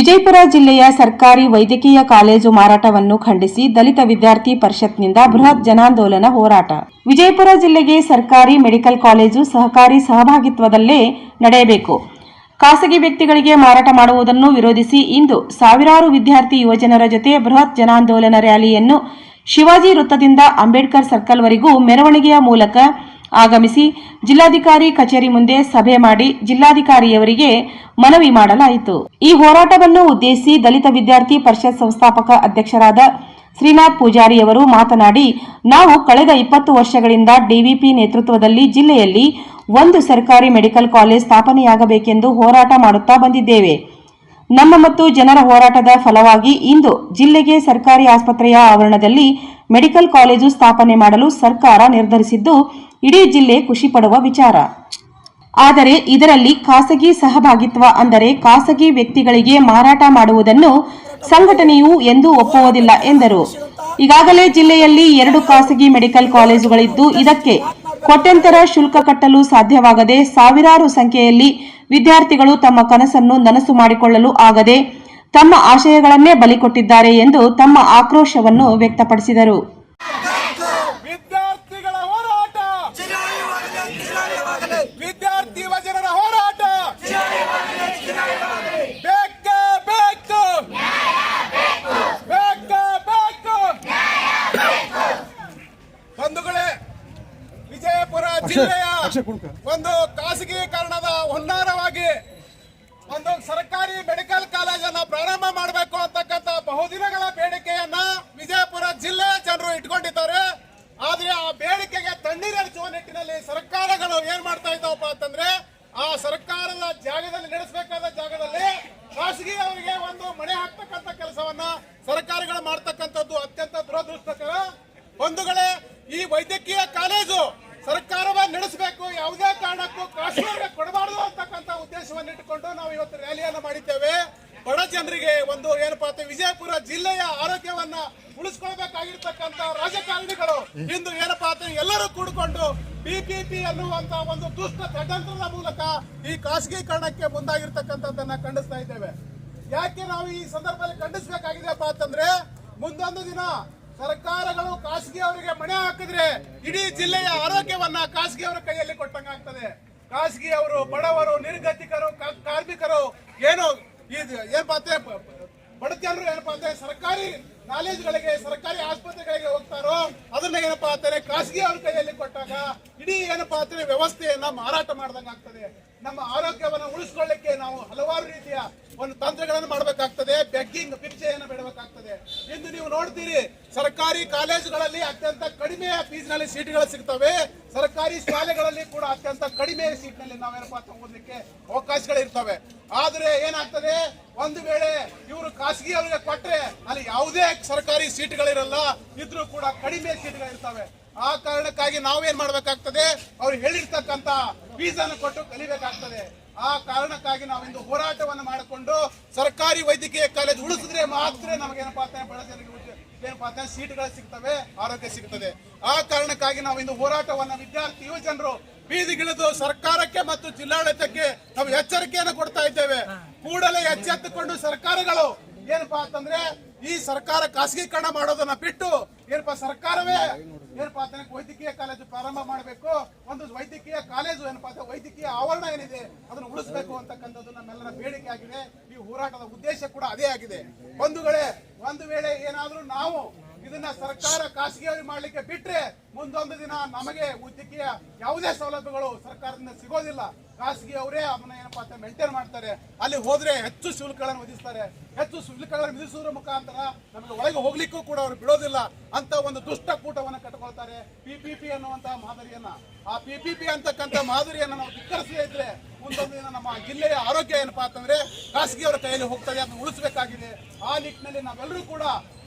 ವಿಜಯಪುರ ಜಿಲ್ಲೆಯ ಸರ್ಕಾರಿ ವೈದ್ಯಕೀಯ ಕಾಲೇಜು ಮಾರಾಟವನ್ನು ಖಂಡಿಸಿ ದಲಿತ ವಿದ್ಯಾರ್ಥಿ ಪರಿಷತ್ನಿಂದ ಬೃಹತ್ ಜನಾಂದೋಲನ ಹೋರಾಟ. ವಿಜಯಪುರ ಜಿಲ್ಲೆಗೆ ಸರ್ಕಾರಿ ಮೆಡಿಕಲ್ ಕಾಲೇಜು ಸಹಕಾರಿ ಸಹಭಾಗಿತ್ವದಲ್ಲೇ ನಡೆಯಬೇಕು. ಖಾಸಗಿ ವ್ಯಕ್ತಿಗಳಿಗೆ ಮಾರಾಟ ಮಾಡುವುದನ್ನು ವಿರೋಧಿಸಿ ಇಂದು ಸಾವಿರಾರು ವಿದ್ಯಾರ್ಥಿ ಯುವಜನರ ಜೊತೆ ಬೃಹತ್ ಜನಾಂದೋಲನ ರ್ಯಾಲಿಯನ್ನು ಶಿವಾಜಿ ವೃತ್ತದಿಂದ ಅಂಬೇಡ್ಕರ್ ಸರ್ಕಲ್ವರೆಗೂ ಮೆರವಣಿಗೆಯ ಮೂಲಕ ಆಗಮಿಸಿ ಜಿಲ್ಲಾಧಿಕಾರಿ ಕಚೇರಿ ಮುಂದೆ ಸಭೆ ಮಾಡಿ ಜಿಲ್ಲಾಧಿಕಾರಿಯವರಿಗೆ ಮನವಿ ಮಾಡಲಾಯಿತು. ಈ ಹೋರಾಟವನ್ನು ಉದ್ದೇಶಿಸಿ ದಲಿತ ವಿದ್ಯಾರ್ಥಿ ಪರಿಷತ್ ಸಂಸ್ಥಾಪಕ ಅಧ್ಯಕ್ಷರಾದ ಶ್ರೀನಾಥ್ ಪೂಜಾರಿಯವರು ಮಾತನಾಡಿ, ನಾವು ಕಳೆದ 20 ವರ್ಷಗಳಿಂದ ಡಿವಿಪಿ ನೇತೃತ್ವದಲ್ಲಿ ಜಿಲ್ಲೆಯಲ್ಲಿ ಒಂದು ಸರ್ಕಾರಿ ಮೆಡಿಕಲ್ ಕಾಲೇಜ್ ಸ್ಥಾಪನೆಯಾಗಬೇಕೆಂದು ಹೋರಾಟ ಮಾಡುತ್ತಾ ಬಂದಿದ್ದೇವೆ. ನಮ್ಮ ಮತ್ತು ಜನರ ಹೋರಾಟದ ಫಲವಾಗಿ ಇಂದು ಜಿಲ್ಲೆಗೆ ಸರ್ಕಾರಿ ಆಸ್ಪತ್ರೆಯ ಆವರಣದಲ್ಲಿ ಮೆಡಿಕಲ್ ಕಾಲೇಜು ಸ್ಥಾಪನೆ ಮಾಡಲು ಸರ್ಕಾರ ನಿರ್ಧರಿಸಿದ್ದು ಇಡೀ ಜಿಲ್ಲೆ ಖುಷಿ ಪಡುವ ವಿಚಾರ. ಆದರೆ ಇದರಲ್ಲಿ ಖಾಸಗಿ ಸಹಭಾಗಿತ್ವ ಅಂದರೆ ಖಾಸಗಿ ವ್ಯಕ್ತಿಗಳಿಗೆ ಮಾರಾಟ ಮಾಡುವುದನ್ನು ಸಂಘಟನೆಯು ಎಂದೂ ಒಪ್ಪುವುದಿಲ್ಲ ಎಂದರು. ಈಗಾಗಲೇ ಜಿಲ್ಲೆಯಲ್ಲಿ 2 ಖಾಸಗಿ ಮೆಡಿಕಲ್ ಕಾಲೇಜುಗಳಿದ್ದು ಇದಕ್ಕೆ ಕೋಟ್ಯಂತರ ಶುಲ್ಕ ಕಟ್ಟಲು ಸಾಧ್ಯವಾಗದೆ ಸಾವಿರಾರು ಸಂಖ್ಯೆಯಲ್ಲಿ ವಿದ್ಯಾರ್ಥಿಗಳು ತಮ್ಮ ಕನಸನ್ನು ನನಸು ಮಾಡಿಕೊಳ್ಳಲು ಆಗದೆ ತಮ್ಮ ಆಶಯಗಳನ್ನೇ ಬಲಿಕೊಟ್ಟಿದ್ದಾರೆ ಎಂದು ತಮ್ಮ ಆಕ್ರೋಶವನ್ನು ವ್ಯಕ್ತಪಡಿಸಿದರು. ವಿದ್ಯಾರ್ಥಿ ಯುವಜನರ ಹೋರಾಟ ಬಂಧುಗಳೇ, ವಿಜಯಪುರ ಜಿಲ್ಲೆಯ ಒಂದು ಖಾಸಗೀಕರಣದ ಹುನ್ನಾರವಾಗಿ ಒಂದು ಸರ್ಕಾರಿ ಮೆಡಿಕಲ್ ಕಾಲೇಜನ್ನು ಪ್ರಾರಂಭ ಮಾಡಬೇಕು ಅಂತಕ್ಕಂಥ ಬಹುದಿನಗಳ ಬೇಡಿಕೆಯನ್ನ ವಿಜಯಪುರ ಜಿಲ್ಲೆಯ ಜನರು ಇಟ್ಕೊಂಡಿದ್ದಾರೆ. ಆದ್ರೆ ಆ ಬೇಡಿಕೆಗೆ ತಣ್ಣೀರೆರಚುವ ನಿಟ್ಟಿನಲ್ಲಿ ಸರ್ಕಾರಗಳು ಏನ್ ಮಾಡ್ತಾ ಇದ್ದಾವಪ್ಪ ಅಂತಂದ್ರೆ, ಆ ಸರ್ಕಾರದ ಜಾಗದಲ್ಲಿ ನಡೆಸಬೇಕಾದ ಜಾಗದಲ್ಲಿ ಖಾಸಗಿ ಅವರಿಗೆ ಒಂದು ಮನೆ ಹಾಕ್ತಕ್ಕಂಥ ಕೆಲಸವನ್ನ ಸರ್ಕಾರಗಳು ಮಾಡ್ತಕ್ಕಂಥದ್ದು ಅತ್ಯಂತ ದುರದೃಷ್ಟಕರ. ಬಂಧುಗಳೇ, ಈ ವೈದ್ಯಕೀಯ ಕಾಲೇಜು ಸರ್ಕಾರವೇ ನಡೆಸಬೇಕು, ಯಾವುದೇ ಕಾರಣಕ್ಕೂ ಖಾಸಗಿಯವರಿಗೆ ಕೊಡಬಾರದು ಅಂತಕ್ಕಂಥ ಉದ್ದೇಶವನ್ನು ಇಟ್ಟುಕೊಂಡು ನಾವು ಇವತ್ತು ರ್ಯಾಲಿಯನ್ನು ಮಾಡಿದ್ದೇವೆ. ಬಡ ಜನರಿಗೆ ಒಂದು ಏನಪ್ಪಾ ಅಂತ ವಿಜಯಪುರ ಜಿಲ್ಲೆಯ ಆರೋಗ್ಯವನ್ನ ಉಳಿಸ್ಕೊಳ್ಬೇಕಾಗಿರ್ತಕ್ಕಂಥ ರಾಜಕಾರಣಿಗಳು ಇಂದು ಏನಪ್ಪಾ ಅಂತ ಎಲ್ಲರೂ ಕೂಡಿಕೊಂಡು ಪಿಪಿಪಿ ಅನ್ನುವಂತ ಒಂದು ದುಷ್ಟ ಷಡ್ಯಂತ್ರದ ಮೂಲಕ ಈ ಖಾಸಗೀಕರಣಕ್ಕೆ ಮುಂದಾಗಿರ್ತಕ್ಕಂಥದ್ದನ್ನ ಖಂಡಿಸ್ತಾ ಇದ್ದೇವೆ. ಯಾಕೆ ನಾವು ಈ ಸಂದರ್ಭದಲ್ಲಿ ಖಂಡಿಸಬೇಕಾಗಿದೆಯಪ್ಪ ಅಂತಂದ್ರೆ, ಮುಂದೊಂದು ದಿನ ಸರ್ಕಾರಗಳು ಖಾಸಗಿ ಅವರಿಗೆ ಮಣೆ ಹಾಕಿದ್ರೆ ಇಡೀ ಜಿಲ್ಲೆಯ ಆರೋಗ್ಯವನ್ನ ಖಾಸಗಿ ಅವರ ಕೈಯಲ್ಲಿ ಕೊಟ್ಟಂಗಾಗ್ತದೆ. ಖಾಸಗಿ ಅವರು ಬಡವರು, ನಿರ್ಗತಿಕರು, ಕಾರ್ಮಿಕರು ಏನು ಏನಪ್ಪಾ ಅಂದ್ರೆ ಬಡತನರು ಏನಪ್ಪಾ ಅಂದ್ರೆ ಸರ್ಕಾರಿ ಕಾಲೇಜುಗಳಿಗೆ ಸರ್ಕಾರಿ ಆಸ್ಪತ್ರೆಗಳಿಗೆ ಹೋಗ್ತಾರೋ ಅದನ್ನ ಏನಪ್ಪಾ ಅಂತಾರೆ ಖಾಸಗಿ ಅವ್ರ ಕೈಯಲ್ಲಿ ಕೊಟ್ಟಾಗ ಇಡೀ ಏನಪ್ಪಾ ಅಂತಾರೆ ವ್ಯವಸ್ಥೆಯನ್ನ ಮಾರಾಟ ಮಾಡ್ದಂಗ ಆಗ್ತದೆ. ನಮ್ಮ ಆರೋಗ್ಯವನ್ನು ಉಳಿಸ್ಕೊಳ್ಳಿಕ್ಕೆ ನಾವು ಹಲವಾರು ರೀತಿಯ ಒಂದು ತಂತ್ರಗಳನ್ನು ಮಾಡಬೇಕಾಗ್ತದೆ, ಬೆಗ್ಗಿಂಗ್ ಭಿಕ್ಷೆಯನ್ನು ಬಿಡಬೇಕಾಗ್ತದೆ. ಇಂದು ನೀವು ನೋಡ್ತೀರಿ, ಸರ್ಕಾರಿ ಕಾಲೇಜುಗಳಲ್ಲಿ ಅತ್ಯಂತ ಕಡಿಮೆ ಫೀಸ್ ನಲ್ಲಿ ಸೀಟ್ಗಳು ಸಿಗ್ತವೆ, ಸರ್ಕಾರಿ ಶಾಲೆಗಳಲ್ಲಿ ಕೂಡ ಅತ್ಯಂತ ಕಡಿಮೆ ಸೀಟ್ ನಲ್ಲಿ ನಾವೇನಪ್ಪಾ ಓದಲಿಕ್ಕೆ ಅವಕಾಶಗಳಿರ್ತವೆ. ಆದ್ರೆ ಏನಾಗ್ತದೆ, ಒಂದು ವೇಳೆ ಇವರು ಖಾಸಗಿ ಅವರಿಗೆ ಕೊಟ್ರೆ ಅಲ್ಲಿ ಯಾವುದೇ ಸರ್ಕಾರಿ ಸೀಟ್ಗಳಿರಲ್ಲ, ಇದ್ರೂ ಕೂಡ ಕಡಿಮೆ ಸೀಟ್ಗಳಿರ್ತವೆ. ಆ ಕಾರಣಕ್ಕಾಗಿ ನಾವೇನ್ ಮಾಡ್ಬೇಕಾಗ್ತದೆ, ಅವ್ರು ಹೇಳಿರ್ತಕ್ಕಂತ ಫೀಸ್ ಅನ್ನು ಕೊಟ್ಟು ಕಲಿಬೇಕಾಗ್ತದೆ. ಆ ಕಾರಣಕ್ಕಾಗಿ ನಾವಿಂದು ಹೋರಾಟವನ್ನು ಮಾಡಿಕೊಂಡು ಸರ್ಕಾರಿ ವೈದ್ಯಕೀಯ ಕಾಲೇಜು ಉಳಿಸಿದ್ರೆ ಮಾತ್ರ ನಮಗೇನಪ್ಪಾ ಬಡ ಜನರಿಗೆ ಏನಪ್ಪಾ ಸೀಟ್ಗಳು ಸಿಗ್ತವೆ, ಆರೋಗ್ಯ ಸಿಗ್ತದೆ. ಆ ಕಾರಣಕ್ಕಾಗಿ ನಾವಿಂದು ಹೋರಾಟವನ್ನ ವಿದ್ಯಾರ್ಥಿ ಯುವ ಜನರು ಬೀದಿಗಿಳಿದು ಸರ್ಕಾರಕ್ಕೆ ಮತ್ತು ಜಿಲ್ಲಾಡಳಿತಕ್ಕೆ ನಾವು ಎಚ್ಚರಿಕೆಯನ್ನು ಕೊಡ್ತಾ ಇದ್ದೇವೆ. ಕೂಡಲೇ ಎಚ್ಚೆತ್ತುಕೊಂಡು ಸರ್ಕಾರಗಳು ಏನಪ್ಪಾ ಅಂತಂದ್ರೆ ಈ ಸರ್ಕಾರ ಖಾಸಗೀಕರಣ ಮಾಡೋದನ್ನ ಬಿಟ್ಟು ಏನಪ್ಪಾ ಸರ್ಕಾರವೇ ಏನಪ್ಪಾ ಅಂತ ವೈದ್ಯಕೀಯ ಕಾಲೇಜು ಪ್ರಾರಂಭ ಮಾಡಬೇಕು. ಒಂದು ವೈದ್ಯಕೀಯ ಕಾಲೇಜು ಏನಪ್ಪಾ ಅಂತ ವೈದ್ಯಕೀಯ ಆವರಣ ಏನಿದೆ ಅದನ್ನು ಉಳಿಸಬೇಕು ಅಂತಕ್ಕಂಥದ್ದು ನಮ್ಮೆಲ್ಲರ ಬೇಡಿಕೆ ಆಗಿದೆ. ಈ ಹೋರಾಟದ ಉದ್ದೇಶ ಕೂಡ ಅದೇ ಆಗಿದೆ. ಬಂಧುಗಳೇ, ಒಂದು ವೇಳೆ ಏನಾದ್ರೂ ನಾವು ಇದನ್ನ ಸರ್ಕಾರ ಖಾಸಗಿಯವರಿಗೆ ಮಾಡ್ಲಿಕ್ಕೆ ಬಿಟ್ರೆ ಮುಂದೊಂದು ದಿನ ನಮಗೆ ವೈದ್ಯಕೀಯ ಯಾವುದೇ ಸೌಲಭ್ಯಗಳು ಸರ್ಕಾರದಿಂದ ಸಿಗೋದಿಲ್ಲ. ಖಾಸಗಿ ಅವರೇ ಅದನ್ನ ಏನಪ್ಪಾ ಅಂತ ಮೇಂಟೈನ್ ಮಾಡ್ತಾರೆ. ಅಲ್ಲಿ ಹೋದ್ರೆ ಹೆಚ್ಚು ಶುಲ್ಕಗಳನ್ನು ವಿಧಿಸ್ತಾರೆ. ಹೆಚ್ಚು ಶುಲ್ಕಗಳನ್ನು ವಿಧಿಸುವುದರ ಮುಖಾಂತರ ನಮಗೆ ಒಳಗೆ ಹೋಗ್ಲಿಕ್ಕೂ ಕೂಡ ಅವರು ಬಿಡೋದಿಲ್ಲ ಅಂತ ಒಂದು ದುಷ್ಟ ಕೂಟವನ್ನು ಕಟ್ಟಿಕೊಳ್ತಾರೆ. ಪಿಪಿಪಿ ಅನ್ನುವಂತಹ ಮಾದರಿಯನ್ನ, ಆ ಪಿಪಿಪಿ ಅಂತಕ್ಕಂಥ ಮಾದರಿಯನ್ನ ನಾವು ಧಿಕ್ಕರಿಸದೇ ಇದ್ರೆ ಮುಂದೊಂದು ದಿನ ನಮ್ಮ ಜಿಲ್ಲೆಯ ಆರೋಗ್ಯ ಏನಪ್ಪಾ ಅಂತಂದ್ರೆ ಖಾಸಗಿಯವರ ಕೈಯಲ್ಲಿ ಹೋಗ್ತದೆ, ಅದನ್ನು ಉಳಿಸಬೇಕಾಗಿದೆ. ಆ ನಿಟ್ಟಿನಲ್ಲಿ ನಾವೆಲ್ಲರೂ ಕೂಡ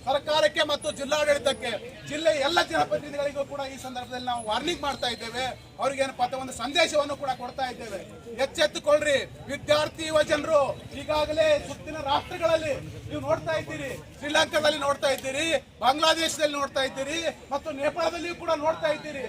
ಸರ್ಕಾರಕ್ಕೆ ಮತ್ತು ಜಿಲ್ಲಾಡಳಿತಕ್ಕೆ, ಜಿಲ್ಲೆಯ ಎಲ್ಲ ಜನಪ್ರತಿನಿಧಿಗಳಿಗೂ ಕೂಡ ಈ ಸಂದರ್ಭದಲ್ಲಿ ನಾವು ವಾರ್ನಿಂಗ್ ಮಾಡ್ತಾ ಇದ್ದೇವೆ. ಅವ್ರಿಗೆ ಏನಪ್ಪಾ ಒಂದು ಸಂದೇಶವನ್ನು ಕೂಡ ಕೊಡ್ತಾ ಇದ್ದೇವೆ. ಎಚ್ಚೆತ್ತುಕೊಳ್ಳ್ರಿ ವಿದ್ಯಾರ್ಥಿ ಯುವ ಜನರು. ಈಗಾಗಲೇ ಸುತ್ತಿನ ರಾಷ್ಟ್ರಗಳಲ್ಲಿ ನೀವು ನೋಡ್ತಾ ಇದ್ದೀರಿ, ಶ್ರೀಲಂಕಾದಲ್ಲಿ ನೋಡ್ತಾ ಇದ್ದೀರಿ, ಬಾಂಗ್ಲಾದೇಶದಲ್ಲಿ ನೋಡ್ತಾ ಇದ್ದೀರಿ ಮತ್ತು ನೇಪಾಳದಲ್ಲಿಯೂ ಕೂಡ ನೋಡ್ತಾ ಇದ್ದೀರಿ.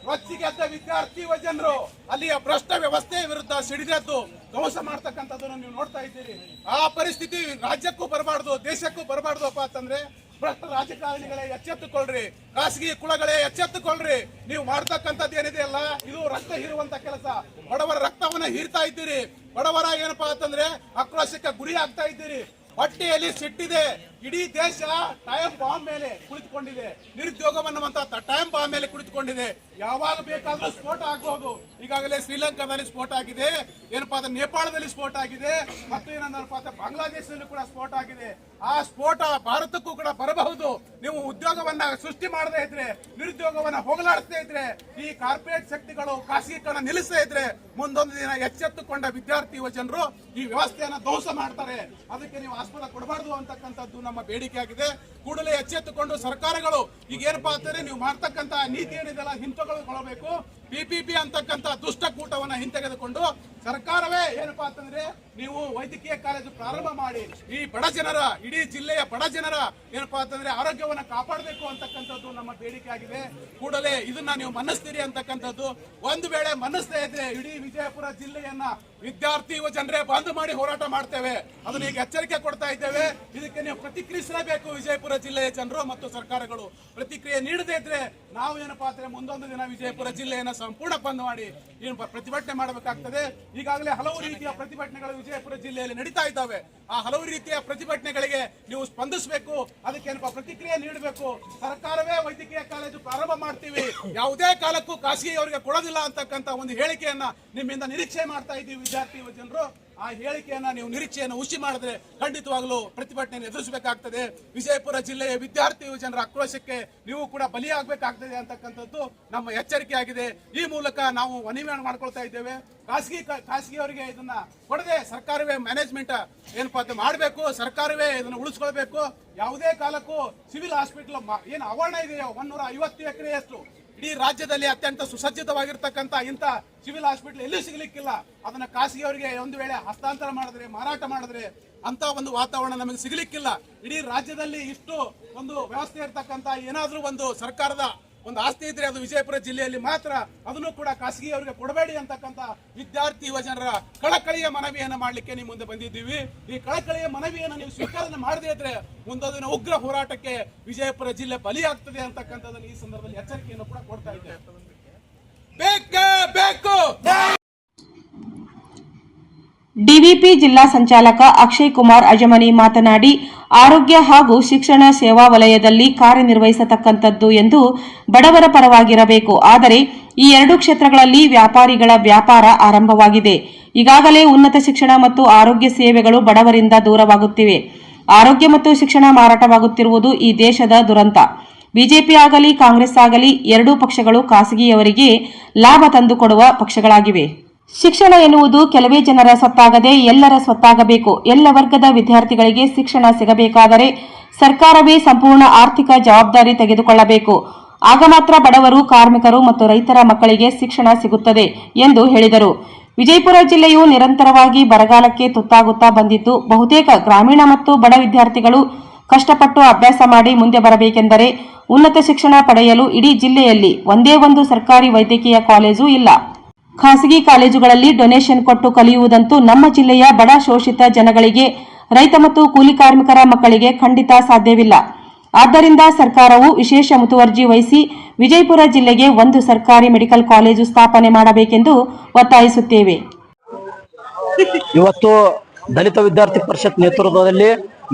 ರೊಚ್ಚಿಗೆದ್ದ ವಿದ್ಯಾರ್ಥಿ ಯುವಜನರು ಅಲ್ಲಿಯ ಭ್ರಷ್ಟ ವ್ಯವಸ್ಥೆಯ ವಿರುದ್ಧ ಸಿಡಿದೆದ್ದು ಧ್ವಂಸ ಮಾಡ್ತಕ್ಕಂಥದ್ದನ್ನು ನೀವು ನೋಡ್ತಾ ಇದ್ದೀರಿ. ಆ ಪರಿಸ್ಥಿತಿ ರಾಜ್ಯಕ್ಕೂ ಬರಬಾರ್ದು, ದೇಶಕ್ಕೂ ಬರಬಾರ್ದಪ್ಪ ಅಂತಂದ್ರೆ ಭ್ರಷ್ಟ ರಾಜಕಾರಣಿಗಳೇ ಎಚ್ಚೆತ್ತುಕೊಳ್ರಿ, ಖಾಸಗಿ ಕುಳಗಳೇ ಎಚ್ಚೆತ್ತುಕೊಳ್ರಿ. ನೀವು ಮಾಡ್ತಕ್ಕಂಥದ್ದು ಏನಿದೆಯಲ್ಲ ಇದು ರಕ್ತ ಹೀರುವಂತ ಕೆಲಸ. ಬಡವರ ರಕ್ತವನ್ನ ಹೀರ್ತಾ ಇದ್ದೀರಿ. ಬಡವರ ಏನಪ್ಪಾ ಅಂತಂದ್ರೆ ಆಕ್ರೋಶಕ್ಕೆ ಗುರಿ ಆಗ್ತಾ ಇದ್ದೀರಿ. ಹೊಟ್ಟೆಯಲ್ಲಿ ಸಿಟ್ಟಿದೆ. ಇಡೀ ದೇಶ ಟೈಮ್ ಬಾಂಬ್ ಮೇಲೆ ಕುಳಿತುಕೊಂಡಿದೆ. ನಿರುದ್ಯೋಗವನ್ನುವಂತ ಟೈಮ್ ಬಾಂಬ್ ಮೇಲೆ ಕುಳಿತುಕೊಂಡಿದೆ. ಯಾವಾಗ ಬೇಕಾದ್ರೂ ಸ್ಫೋಟ ಆಗಬಹುದು. ಈಗಾಗಲೇ ಶ್ರೀಲಂಕಾದಲ್ಲಿ ಸ್ಫೋಟ ಆಗಿದೆ, ಏನಪ್ಪಾ ಅಂದ್ರೆ ನೇಪಾಳದಲ್ಲಿ ಸ್ಫೋಟ ಆಗಿದೆ, ಮತ್ತು ಏನಂದ್ರಪ್ಪ ಅಂದ್ರೆ ಬಾಂಗ್ಲಾದೇಶದಲ್ಲಿ ಕೂಡ ಸ್ಫೋಟ ಆಗಿದೆ. ಆ ಸ್ಫೋಟ ಭಾರತಕ್ಕೂ ಕೂಡ ಬರಬಹುದು. ನೀವು ಉದ್ಯೋಗವನ್ನ ಸೃಷ್ಟಿ ಮಾಡದೇ ಇದ್ರೆ, ನಿರುದ್ಯೋಗವನ್ನ ಹೋಗಲಾಡಿಸದೇ ಇದ್ರೆ, ಈ ಕಾರ್ಪೊರೇಟ್ ಶಕ್ತಿಗಳು ಖಾಸಗೀಕರಣ ನಿಲ್ಲಿಸದೇ ಇದ್ರೆ ಮುಂದೊಂದು ದಿನ ಎಚ್ಚೆತ್ತುಕೊಂಡ ವಿದ್ಯಾರ್ಥಿ ಯುವಜನರು ಈ ವ್ಯವಸ್ಥೆಯನ್ನ ಧ್ವಂಸ ಮಾಡ್ತಾರೆ. ಅದಕ್ಕೆ ನೀವು ಆಸ್ಪದ ಕೊಡಬಾರ್ದು ಅಂತಕ್ಕಂಥದ್ದು ನಮ್ಮ ಬೇಡಿಕೆ ಆಗಿದೆ. ಕೂಡಲೇ ಎಚ್ಚೆತ್ತುಕೊಂಡು ಸರ್ಕಾರಗಳು ಈಗ ಏನಪ್ಪಾ ಅಂತಂದ್ರೆ ನೀವು ಮಾಡ್ತಕ್ಕಂತ ನೀತಿ ಏನಿದೆಲ್ಲ ಹಿಂತೆಗೆದುಕೊಳ್ಳಬೇಕು. ಪಿಪಿಪಿ ಅಂತಕ್ಕಂಥ ದುಷ್ಟಕೂಟವನ್ನ ಹಿಂತೆಗೆದುಕೊಂಡು ಸರ್ಕಾರವೇ ಏನಪ್ಪಾ ಅಂತಂದ್ರೆ ನೀವು ವೈದ್ಯಕೀಯ ಕಾಲೇಜು ಪ್ರಾರಂಭ ಮಾಡಿ ಈ ಬಡ ಜನರ, ಇಡೀ ಜಿಲ್ಲೆಯ ಬಡ ಜನರ ಏನಪ್ಪಾ ಅಂತಂದ್ರೆ ಆರೋಗ್ಯವನ್ನ ಕಾಪಾಡಬೇಕು ಅಂತಕ್ಕಂಥದ್ದು ನಮ್ಮ ಬೇಡಿಕೆ ಆಗಿದೆ. ಕೂಡಲೇ ಇದನ್ನ ನೀವು ಮನ್ನಿಸ್ತೀರಿ ಅಂತಕ್ಕಂಥದ್ದು. ಒಂದು ವೇಳೆ ಮನ್ನಿಸದೇ ಇದ್ರೆ ಇಡೀ ವಿಜಯಪುರ ಜಿಲ್ಲೆಯನ್ನ ವಿದ್ಯಾರ್ಥಿ ಯುವಜನರೇ ಬಂದ್ ಮಾಡಿ ಹೋರಾಟ ಮಾಡ್ತೇವೆ. ಅದನ್ನ ಈಗ ಎಚ್ಚರಿಕೆ ಕೊಡ್ತಾ ಇದ್ದೇವೆ. ಇದಕ್ಕೆ ನೀವು ಪ್ರತಿಕ್ರಿಯಿಸಲೇಬೇಕು. ವಿಜಯಪುರ ಜಿಲ್ಲೆಯ ಜನರು ಮತ್ತು ಸರ್ಕಾರಗಳು ಪ್ರತಿಕ್ರಿಯೆ ನೀಡದೇ ಇದ್ರೆ ನಾವು ಏನಪ್ಪಾ ಅಂದ್ರೆ ಮುಂದೊಂದು ದಿನ ವಿಜಯಪುರ ಜಿಲ್ಲೆಯನ್ನ ಸಂಪೂರ್ಣ ಬಂದ್ ಮಾಡಿ ಏನು ಪ್ರತಿಭಟನೆ ಮಾಡಬೇಕಾಗ್ತದೆ. ಈಗಾಗಲೇ ಹಲವು ರೀತಿಯ ಪ್ರತಿಭಟನೆಗಳು ವಿಜಯಪುರ ಜಿಲ್ಲೆಯಲ್ಲಿ ನಡೀತಾ ಇದ್ದಾವೆ. ಆ ಹಲವು ರೀತಿಯ ಪ್ರತಿಭಟನೆಗಳಿಗೆ ನೀವು ಸ್ಪಂದಿಸಬೇಕು. ಅದಕ್ಕೆ ಏನಪ್ಪಾ ಪ್ರತಿಕ್ರಿಯೆ ನೀಡಬೇಕು. ಸರ್ಕಾರವೇ ವೈದ್ಯಕೀಯ ಕಾಲೇಜು ಪ್ರಾರಂಭ ಮಾಡ್ತೀವಿ, ಯಾವುದೇ ಕಾಲಕ್ಕೂ ಖಾಸಗಿಯವರಿಗೆ ಕೊಡೋದಿಲ್ಲ ಅಂತಕ್ಕಂಥ ಒಂದು ಹೇಳಿಕೆಯನ್ನ ನಿಮ್ಮಿಂದ ನಿರೀಕ್ಷೆ ಮಾಡ್ತಾ ಇದ್ದೀವಿ ವಿದ್ಯಾರ್ಥಿ ಯುವಜನರು. ಆ ಹೇಳಿಕೆಯನ್ನ ನೀವು ನಿರೀಕ್ಷೆಯನ್ನು ಹುಸಿ ಮಾಡಿದ್ರೆ ಖಂಡಿತವಾಗ್ಲೂ ಪ್ರತಿಭಟನೆ ಎದುರಿಸಬೇಕಾಗ್ತದೆ. ವಿಜಯಪುರ ಜಿಲ್ಲೆಯ ವಿದ್ಯಾರ್ಥಿ ಯುವಜನರ ಆಕ್ರೋಶಕ್ಕೆ ನೀವು ಕೂಡ ಬಲಿಯಾಗಬೇಕಾಗ್ತದೆ ಅಂತಕ್ಕಂಥದ್ದು ನಮ್ಮ ಎಚ್ಚರಿಕೆ ಆಗಿದೆ. ಈ ಮೂಲಕ ನಾವು ಮನವಿ ಮಾಡ್ಕೊಳ್ತಾ ಇದ್ದೇವೆ. ಖಾಸಗಿಯವರಿಗೆ ಇದನ್ನ ಕೊಡದೆ ಸರ್ಕಾರವೇ ಮ್ಯಾನೇಜ್ಮೆಂಟ್ ಏನಪ್ಪಾ ಅಂತ ಮಾಡಬೇಕು. ಸರ್ಕಾರವೇ ಇದನ್ನು ಉಳಿಸ್ಕೊಳ್ಬೇಕು. ಯಾವುದೇ ಕಾಲಕ್ಕೂ ಸಿವಿಲ್ ಹಾಸ್ಪಿಟಲ್ ಏನು ಆವರಣ ಇದೆಯೋ 150 ಎಕರೆಯಷ್ಟು ಇಡೀ ರಾಜ್ಯದಲ್ಲಿ ಅತ್ಯಂತ ಸುಸಜ್ಜಿತವಾಗಿರ್ತಕ್ಕಂಥ ಇಂಥ ಸಿವಿಲ್ ಹಾಸ್ಪಿಟಲ್ ಎಲ್ಲೂ ಸಿಗಲಿಕ್ಕಿಲ್ಲ. ಅದನ್ನ ಖಾಸಗಿಯವರಿಗೆ ಒಂದು ವೇಳೆ ಹಸ್ತಾಂತರ ಮಾಡಿದ್ರೆ, ಮಾರಾಟ ಮಾಡಿದ್ರೆ ಅಂತ ಒಂದು ವಾತಾವರಣ ನಮಗೆ ಸಿಗಲಿಕ್ಕಿಲ್ಲ. ಇಡೀ ರಾಜ್ಯದಲ್ಲಿ ಇಷ್ಟು ಒಂದು ವ್ಯವಸ್ಥೆ ಇರ್ತಕ್ಕಂಥ ಏನಾದ್ರೂ ಒಂದು ಸರ್ಕಾರದ ಒಂದು ಆಸ್ತಿ ಇದ್ರೆ ಅದು ವಿಜಯಪುರ ಜಿಲ್ಲೆಯಲ್ಲಿ ಮಾತ್ರ. ಅದನ್ನು ಕೂಡ ಖಾಸಗಿಯವರಿಗೆ ಕೊಡಬೇಡಿ ಅಂತಕ್ಕಂಥ ವಿದ್ಯಾರ್ಥಿ ಯುವಜನರ ಕಳಕಳಿಯ ಮನವಿಯನ್ನು ಮಾಡಲಿಕ್ಕೆ ನೀವು ಮುಂದೆ ಬಂದಿದ್ದೀವಿ. ಈ ಕಳಕಳಿಯ ಮನವಿಯನ್ನು ನೀವು ಸ್ವೀಕಾರ ಮಾಡದೇ ಇದ್ರೆ ಮುಂದೊಂದಿನ ಉಗ್ರ ಹೋರಾಟಕ್ಕೆ ವಿಜಯಪುರ ಜಿಲ್ಲೆ ಬಲಿಯಾಗ್ತದೆ ಅಂತಕ್ಕಂಥದ್ದನ್ನು ಈ ಸಂದರ್ಭದಲ್ಲಿ ಎಚ್ಚರಿಕೆಯನ್ನು ಕೂಡ ಕೊಡ್ತಾ ಇದ್ದೇವೆ. ಬೇಕೇ ಬೇಕು. ಡಿವಿಪಿ ಜಿಲ್ಲಾ ಸಂಚಾಲಕ ಅಕ್ಷಯ್ ಕುಮಾರ್ ಅಜಮನಿ ಮಾತನಾಡಿ, ಆರೋಗ್ಯ ಹಾಗೂ ಶಿಕ್ಷಣ ಸೇವಾ ವಲಯದಲ್ಲಿ ಕಾರ್ಯನಿರ್ವಹಿಸತಕ್ಕಂಥದ್ದು ಎಂದು ಬಡವರ ಪರವಾಗಿರಬೇಕು. ಆದರೆ ಈ ಎರಡು ಕ್ಷೇತ್ರಗಳಲ್ಲಿ ವ್ಯಾಪಾರಿಗಳ ವ್ಯಾಪಾರ ಆರಂಭವಾಗಿದೆ. ಈಗಾಗಲೇ ಉನ್ನತ ಶಿಕ್ಷಣ ಮತ್ತು ಆರೋಗ್ಯ ಸೇವೆಗಳು ಬಡವರಿಂದ ದೂರವಾಗುತ್ತಿವೆ. ಆರೋಗ್ಯ ಮತ್ತು ಶಿಕ್ಷಣ ಮಾರಾಟವಾಗುತ್ತಿರುವುದು ಈ ದೇಶದ ದುರಂತ. ಬಿಜೆಪಿ ಆಗಲಿ ಕಾಂಗ್ರೆಸ್ ಆಗಲಿ ಎರಡೂ ಪಕ್ಷಗಳು ಖಾಸಗಿಯವರಿಗೆ ಲಾಭ ತಂದುಕೊಡುವ ಪಕ್ಷಗಳಾಗಿವೆ. ಶಿಕ್ಷಣ ಎನ್ನುವುದು ಕೆಲವೇ ಜನರ ಸ್ವತ್ತಾಗದೆ ಎಲ್ಲರ ಸ್ವತ್ತಾಗಬೇಕು. ಎಲ್ಲ ವರ್ಗದ ವಿದ್ಯಾರ್ಥಿಗಳಿಗೆ ಶಿಕ್ಷಣ ಸಿಗಬೇಕಾದರೆ ಸರ್ಕಾರವೇ ಸಂಪೂರ್ಣ ಆರ್ಥಿಕ ಜವಾಬ್ದಾರಿ ತೆಗೆದುಕೊಳ್ಳಬೇಕು. ಆಗ ಮಾತ್ರ ಬಡವರು, ಕಾರ್ಮಿಕರು ಮತ್ತು ರೈತರ ಮಕ್ಕಳಿಗೆ ಶಿಕ್ಷಣ ಸಿಗುತ್ತದೆ ಎಂದು ಹೇಳಿದರು. ವಿಜಯಪುರ ಜಿಲ್ಲೆಯು ನಿರಂತರವಾಗಿ ಬರಗಾಲಕ್ಕೆ ತುತ್ತಾಗುತ್ತಾ ಬಂದಿದ್ದು, ಬಹುತೇಕ ಗ್ರಾಮೀಣ ಮತ್ತು ಬಡ ವಿದ್ಯಾರ್ಥಿಗಳು ಕಷ್ಟಪಟ್ಟು ಅಭ್ಯಾಸ ಮಾಡಿ ಮುಂದೆ ಬರಬೇಕೆಂದರೆ ಉನ್ನತ ಶಿಕ್ಷಣ ಪಡೆಯಲು ಇಡೀ ಜಿಲ್ಲೆಯಲ್ಲಿ ಒಂದೇ ಒಂದು ಸರ್ಕಾರಿ ವೈದ್ಯಕೀಯ ಕಾಲೇಜು ಇಲ್ಲ. ಖಾಸಗಿ ಕಾಲೇಜುಗಳಲ್ಲಿ ಡೊನೇಷನ್ ಕೊಟ್ಟು ಕಲಿಯುವುದಂತೂ ನಮ್ಮ ಜಿಲ್ಲೆಯ ಬಡ ಶೋಷಿತ ಜನಗಳಿಗೆ, ರೈತ ಮತ್ತು ಕೂಲಿ ಕಾರ್ಮಿಕರ ಮಕ್ಕಳಿಗೆ ಖಂಡಿತ ಸಾಧ್ಯವಿಲ್ಲ. ಆದ್ದರಿಂದ ಸರ್ಕಾರವು ವಿಶೇಷ ಮುತುವರ್ಜಿ ವಹಿಸಿ ವಿಜಯಪುರ ಜಿಲ್ಲೆಗೆ ಒಂದು ಸರ್ಕಾರಿ ಮೆಡಿಕಲ್ ಕಾಲೇಜು ಸ್ಥಾಪನೆ ಮಾಡಬೇಕೆಂದು ಒತ್ತಾಯಿಸುತ್ತೇವೆ. ಇವತ್ತು ದಲಿತ ವಿದ್ಯಾರ್ಥಿ ಪರಿಷತ್ ನೇತೃತ್ವದಲ್ಲಿ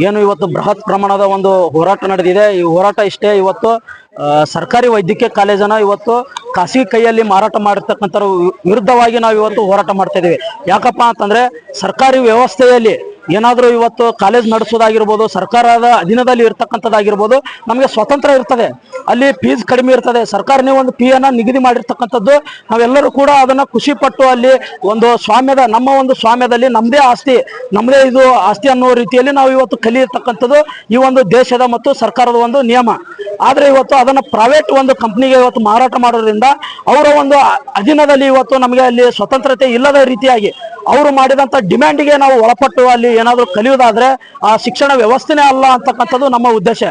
ಏನು ಇವತ್ತು ಬೃಹತ್ ಪ್ರಮಾಣದ ಒಂದು ಹೋರಾಟ ನಡೆದಿದೆ. ಈ ಹೋರಾಟ ಇಷ್ಟೇ, ಇವತ್ತು ಸರ್ಕಾರಿ ವೈದ್ಯಕೀಯ ಕಾಲೇಜನ್ನ ಇವತ್ತು ಖಾಸಗಿ ಕೈಯಲ್ಲಿ ಮಾರಾಟ ಮಾಡಿರ್ತಕ್ಕಂಥ ವಿರುದ್ಧವಾಗಿ ನಾವು ಇವತ್ತು ಹೋರಾಟ ಮಾಡ್ತಾ ಇದೀವಿ. ಯಾಕಪ್ಪ ಅಂತಂದ್ರೆ ಸರ್ಕಾರಿ ವ್ಯವಸ್ಥೆಯಲ್ಲಿ ಏನಾದರೂ ಇವತ್ತು ಕಾಲೇಜ್ ನಡೆಸೋದಾಗಿರ್ಬೋದು, ಸರ್ಕಾರದ ಅಧೀನದಲ್ಲಿ ಇರ್ತಕ್ಕಂಥದ್ದಾಗಿರ್ಬೋದು, ನಮಗೆ ಸ್ವತಂತ್ರ ಇರ್ತದೆ. ಅಲ್ಲಿ ಫೀಸ್ ಕಡಿಮೆ ಇರ್ತದೆ. ಸರ್ಕಾರನೇ ಒಂದು ಫೀ ಅನ್ನ ನಿಗದಿ ಮಾಡಿರ್ತಕ್ಕಂಥದ್ದು. ನಾವೆಲ್ಲರೂ ಕೂಡ ಅದನ್ನ ಖುಷಿ ಪಟ್ಟು ಅಲ್ಲಿ ಒಂದು ಸ್ವಾಮ್ಯದ, ನಮ್ಮ ಒಂದು ಸ್ವಾಮ್ಯದಲ್ಲಿ ನಮ್ಮದೇ ಆಸ್ತಿ, ನಮ್ಮದೇ ಇದು ಆಸ್ತಿ ಅನ್ನೋ ರೀತಿಯಲ್ಲಿ ನಾವು ಇವತ್ತು ಕಲಿಯತಕ್ಕಂಥದ್ದು ಈ ಒಂದು ದೇಶದ ಮತ್ತು ಸರ್ಕಾರದ ಒಂದು ನಿಯಮ. ಆದ್ರೆ ಇವತ್ತು ಅದನ್ನ ಪ್ರೈವೇಟ್ ಒಂದು ಕಂಪ್ನಿಗೆ ಇವತ್ತು ಮಾರಾಟ ಮಾಡೋದ್ರಿಂದ ಅವರ ಒಂದು ಅಧೀನದಲ್ಲಿ ಇವತ್ತು ನಮಗೆ ಅಲ್ಲಿ ಸ್ವತಂತ್ರತೆ ಇಲ್ಲದ ರೀತಿಯಾಗಿ ಅವರು ಮಾಡಿದಂತ ಡಿಮ್ಯಾಂಡಿಗೆ ನಾವು ಒಳಪಟ್ಟು ಅಲ್ಲಿ ಏನಾದರೂ ಕಲಿಯೋದಾದ್ರೆ ಆ ಶಿಕ್ಷಣ ವ್ಯವಸ್ಥೆನೇ ಅಲ್ಲ ಅಂತಕ್ಕಂಥದ್ದು ನಮ್ಮ ಉದ್ದೇಶ.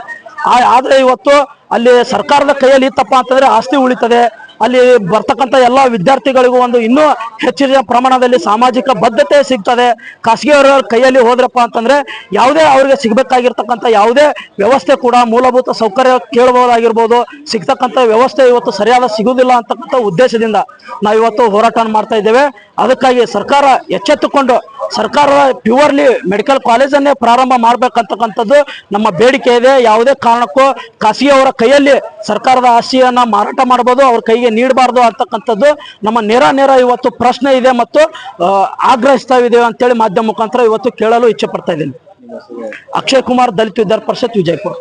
ಆದ್ರೆ ಇವತ್ತು ಅಲ್ಲಿ ಸರ್ಕಾರದ ಕೈಯಲ್ಲಿ ಇತ್ತಪ್ಪ ಅಂತಂದ್ರೆ ಆಸ್ತಿ ಉಳಿತದೆ, ಅಲ್ಲಿ ಬರ್ತಕ್ಕಂಥ ಎಲ್ಲ ವಿದ್ಯಾರ್ಥಿಗಳಿಗೂ ಒಂದು ಇನ್ನೂ ಹೆಚ್ಚಿನ ಪ್ರಮಾಣದಲ್ಲಿ ಸಾಮಾಜಿಕ ಬದ್ಧತೆ ಸಿಗ್ತದೆ. ಖಾಸಗಿಯವರ ಕೈಯಲ್ಲಿ ಹೋದ್ರಪ್ಪ ಅಂತಂದ್ರೆ ಯಾವುದೇ ಅವರಿಗೆ ಸಿಗ್ಬೇಕಾಗಿರ್ತಕ್ಕಂಥ ಯಾವುದೇ ವ್ಯವಸ್ಥೆ ಕೂಡ ಮೂಲಭೂತ ಸೌಕರ್ಯ ಕೇಳಬಹುದಾಗಿರ್ಬೋದು, ಸಿಗ್ತಕ್ಕಂಥ ವ್ಯವಸ್ಥೆ ಇವತ್ತು ಸರಿಯಾದ ಸಿಗುವುದಿಲ್ಲ ಅಂತಕ್ಕಂಥ ಉದ್ದೇಶದಿಂದ ನಾವು ಇವತ್ತು ಹೋರಾಟ ಮಾಡ್ತಾ ಇದ್ದೇವೆ. ಅದಕ್ಕಾಗಿ ಸರ್ಕಾರ ಎಚ್ಚೆತ್ತುಕೊಂಡು ಸರ್ಕಾರ ಪ್ಯೂರ್ಲಿ ಮೆಡಿಕಲ್ ಕಾಲೇಜನ್ನೇ ಪ್ರಾರಂಭ ಮಾಡ್ಬೇಕಂತಕ್ಕಂಥದ್ದು ನಮ್ಮ ಬೇಡಿಕೆ ಇದೆ. ಯಾವುದೇ ಕಾರಣಕ್ಕೂ ಖಾಸಗಿಯವರ ಕೈಯಲ್ಲಿ ಸರ್ಕಾರದ ಆಸ್ತಿಯನ್ನ ಮಾರಾಟ ಮಾಡಬಹುದು, ಅವ್ರ ಕೈಗೆ ನೀಡಬಾರ್ದು ಅಂತಕ್ಕಂಥದ್ದು ನಮ್ಮ ನೇರ ಇವತ್ತು ಪ್ರಶ್ನೆ ಇದೆ ಮತ್ತು ಆಗ್ರಹಿಸ್ತಾ ಇದ್ದೇವೆ ಅಂತೇಳಿ ಮಾಧ್ಯಮ ಮುಖಾಂತರ ಇವತ್ತು ಕೇಳಲು ಇಚ್ಛೆ ಪಡ್ತಾ ಇದ್ದೀನಿ. ಅಕ್ಷಯ್ ಕುಮಾರ್, ದಲಿತ ವಿದ್ಯಾರ್ಥಿ ಪರಿಷತ್, ವಿಜಯಪುರ.